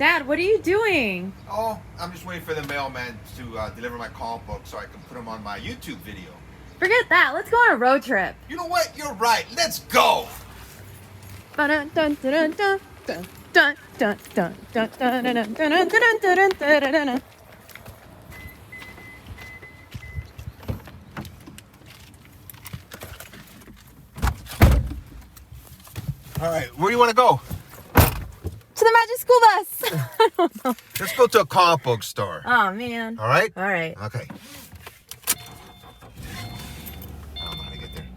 Dad, what are you doing? Oh, I'm just waiting for the mailman to deliver my comic book so I can put them on my YouTube video. Forget that. Let's go on a road trip. You know what? You're right. Let's go. All right, where do you want to go? To the Magic School Bus. I don't know. Let's go to a comic book store. Oh, man. All right? All right. Okay. I don't know how to get there.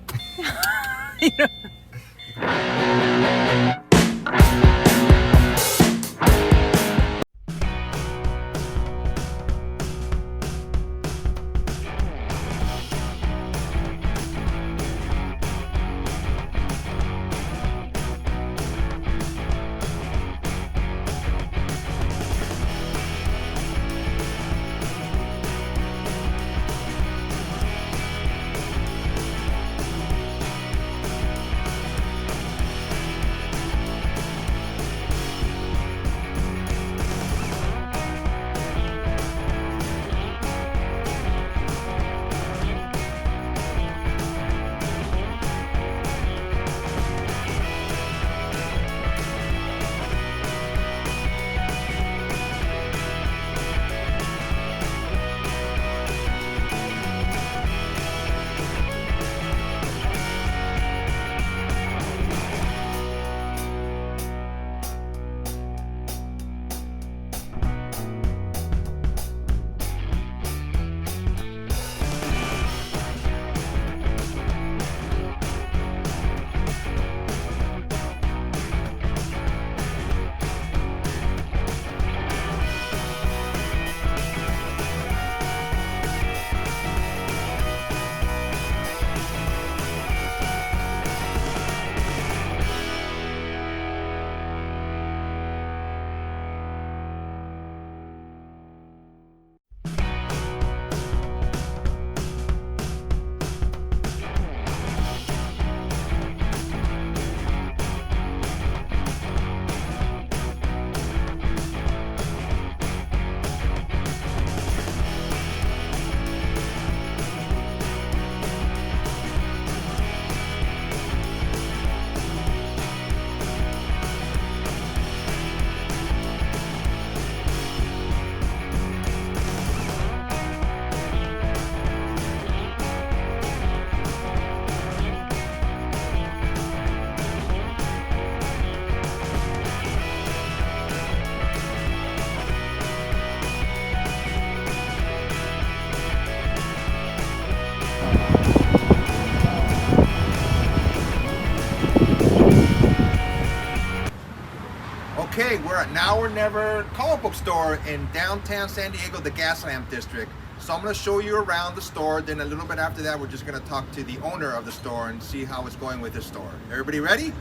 Okay, we're at Now or Never comic book store in downtown San Diego, the Gaslamp District. So I'm going to show you around the store. Then a little bit after that, we're just going to talk to the owner of the store and see how it's going with his store. Everybody ready?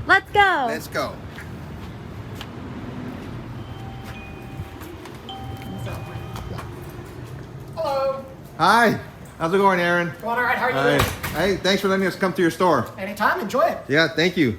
Let's go. Let's go. Hello. Hi. How's it going, Aaron? Going all right. How are you Hi. doing? Hey, thanks for letting us come to your store. Anytime. Enjoy it. Yeah, thank you.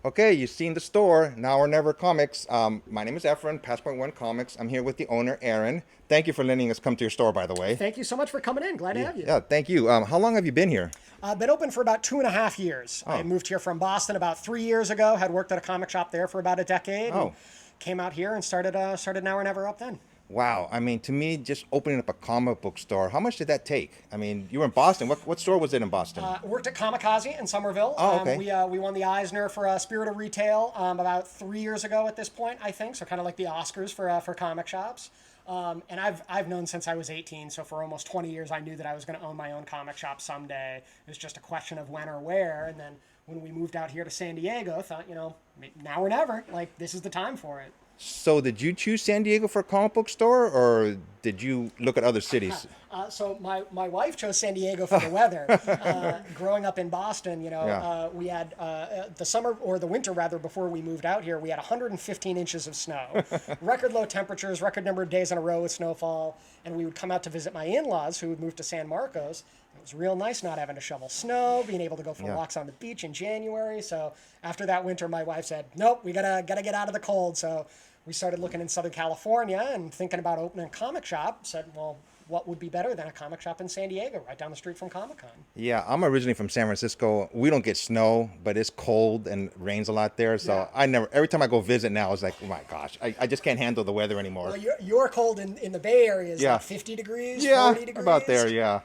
Okay, you've seen the store, Now or Never Comics. My name is Efren, Passport One Comics. I'm here with the owner, Aaron. Thank you for letting us come to your store, by the way. Thank you so much for coming in. Glad to have you. Yeah, thank you. How long have you been here? I've been open for about 2.5 years. Oh. I moved here from Boston about 3 years ago. Had worked at a comic shop there for about a decade. Oh. And came out here and started Now or Never up then. Wow, I mean, to me, just opening up a comic book store, how much did that take? I mean, you were in Boston. What store was it in Boston? Worked at Kamikaze in Somerville. Oh, okay. We won the Eisner for Spirit of Retail about 3 years ago at this point, I think. So kind of like the Oscars for comic shops. And I've known since I was 18, so for almost 20 years I knew that I was going to own my own comic shop someday. It was just a question of when or where. And then when we moved out here to San Diego, I thought, now or never, like this is the time for it. So did you choose San Diego for a comic book store, or did you look at other cities? So my wife chose San Diego for the weather. Growing up in Boston, we had the summer or the winter rather before we moved out here, we had 115 inches of snow, record low temperatures, record number of days in a row with snowfall, and we would come out to visit my in-laws who had moved to San Marcos. It was real nice not having to shovel snow, being able to go for walks on the beach in January. So after that winter, my wife said, "Nope, we gotta get out of the cold." So we started looking in Southern California and thinking about opening a comic shop. Said, well, what would be better than a comic shop in San Diego, right down the street from Comic-Con? Yeah, I'm originally from San Francisco. We don't get snow, but it's cold and rains a lot there. So every time I go visit now, it's like, oh my gosh, I just can't handle the weather anymore. Well, your cold in the Bay Area is like 50 degrees, 40 degrees. About there, yeah.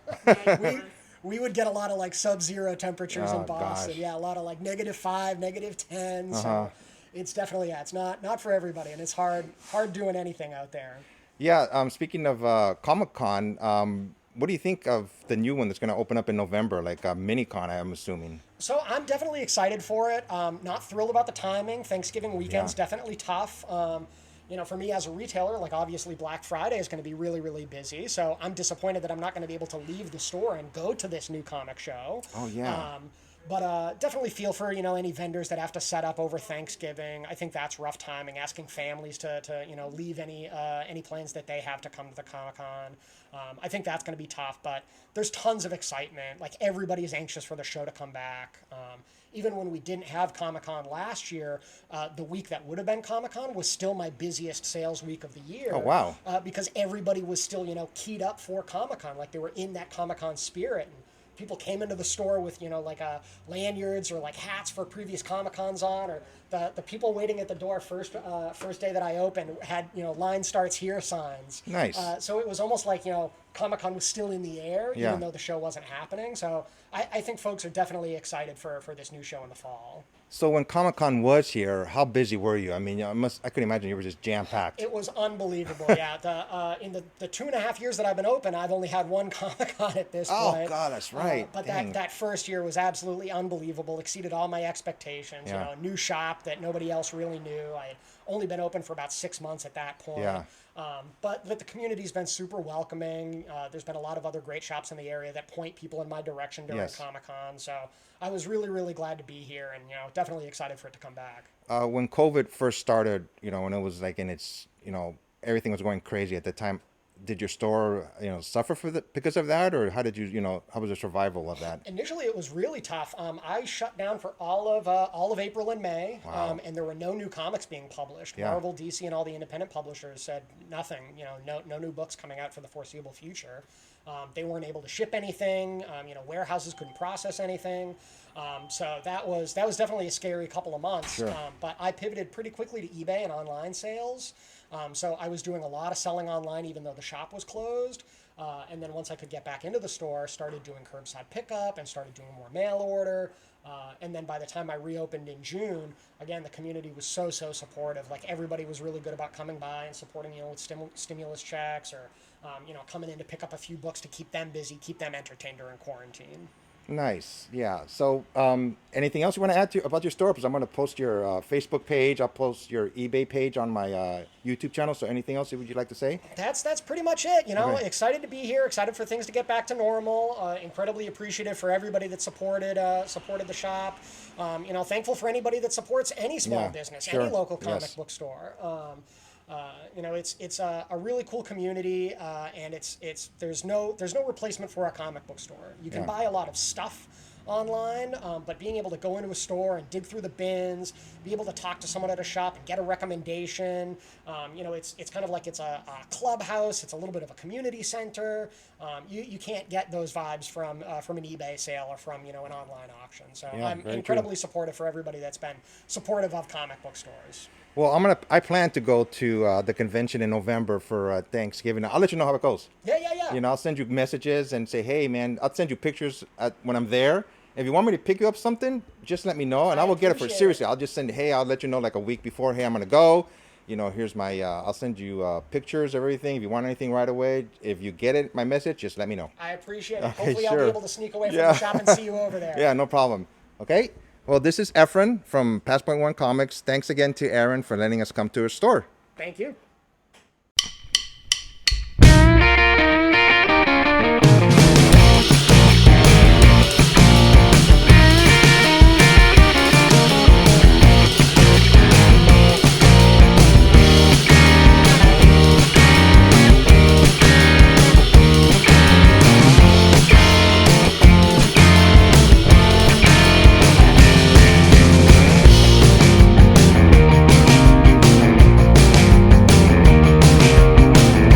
We would get a lot of like sub-zero temperatures in Boston. Gosh. Yeah, a lot of like -5, -10. So it's definitely, it's not for everybody, and it's hard doing anything out there. Yeah, speaking of Comic-Con, what do you think of the new one that's going to open up in November, like Mini-Con, I'm assuming? So I'm definitely excited for it. Not thrilled about the timing. Thanksgiving weekend's definitely tough. For me as a retailer, like obviously Black Friday is going to be really, really busy. So I'm disappointed that I'm not going to be able to leave the store and go to this new comic show. Oh, yeah. But definitely feel for, any vendors that have to set up over Thanksgiving. I think that's rough timing, asking families to leave any plans that they have to come to the Comic-Con. I think that's going to be tough, but there's tons of excitement. Like everybody is anxious for the show to come back. Even when we didn't have Comic-Con last year, the week that would have been Comic-Con was still my busiest sales week of the year. Oh, wow. Because everybody was still, keyed up for Comic-Con. Like they were in that Comic-Con spirit. And people came into the store with, like lanyards or like hats for previous Comic-Cons on, or the people waiting at the door first day that I opened had, line starts here signs. Nice. So it was almost like, Comic-Con was still in the air, even though the show wasn't happening. So I think folks are definitely excited for this new show in the fall. So when Comic-Con was here, how busy were you? I mean, I could imagine you were just jam-packed. It was unbelievable, yeah. In the 2.5 years that I've been open, I've only had one Comic-Con at this point. Oh, God, that's right. But Dang. that first year was absolutely unbelievable, exceeded all my expectations. Yeah. A new shop that nobody else really knew. I had only been open for about 6 months at that point. Yeah. But the community's been super welcoming. There's been a lot of other great shops in the area that point people in my direction during Comic-Con. So I was really, really glad to be here, and definitely excited for it to come back. When COVID first started, when it was like in its, everything was going crazy at the time, did your store, suffer because of that, or how did you, how was the survival of that? Initially, it was really tough. I shut down for all of April and May, Wow. and there were no new comics being published. Yeah. Marvel, DC, and all the independent publishers said nothing. No new books coming out for the foreseeable future. They weren't able to ship anything. Warehouses couldn't process anything. So that was definitely a scary couple of months. Sure. But I pivoted pretty quickly to eBay and online sales. So I was doing a lot of selling online, even though the shop was closed. And then once I could get back into the store, started doing curbside pickup and started doing more mail order. And then by the time I reopened in June, again, the community was so supportive. Like everybody was really good about coming by and supporting, with stimulus checks or, coming in to pick up a few books to keep them busy, keep them entertained during quarantine. Nice. Yeah. So anything else you want to add about your store? Because I'm going to post your Facebook page. I'll post your eBay page on my YouTube channel. So anything else would you like to say? That's pretty much it. Okay. Excited to be here. Excited for things to get back to normal. Incredibly appreciative for everybody that supported the shop. Thankful for anybody that supports any small business, sure. any local comic Yes. book store. It's a really cool community, and there's no replacement for a comic book store. You can Yeah. buy a lot of stuff online, but being able to go into a store and dig through the bins, be able to talk to someone at a shop and get a recommendation. It's kind of like it's a clubhouse. It's a little bit of a community center. You can't get those vibes from an eBay sale or from an online auction. So Yeah, I'm very incredibly supportive for everybody that's been supportive of comic book stores. Well, I plan to go to the convention in November for Thanksgiving. I'll let you know how it goes. Yeah. I'll send you messages and say, hey, man, I'll send you pictures when I'm there. If you want me to pick you up something, just let me know, and I will get it for appreciate seriously. I'll just send, hey, I'll let you know like a week before. Hey, I'm gonna go. Here's my. I'll send you pictures of everything. If you want anything right away, if you get it, my message, just let me know. I appreciate it. Okay, Hopefully I'll sure. be able to sneak away from the shop and see you over there. Yeah, no problem. Okay. Well, this is Efren from Passpoint One Comics. Thanks again to Aaron for letting us come to her store. Thank you.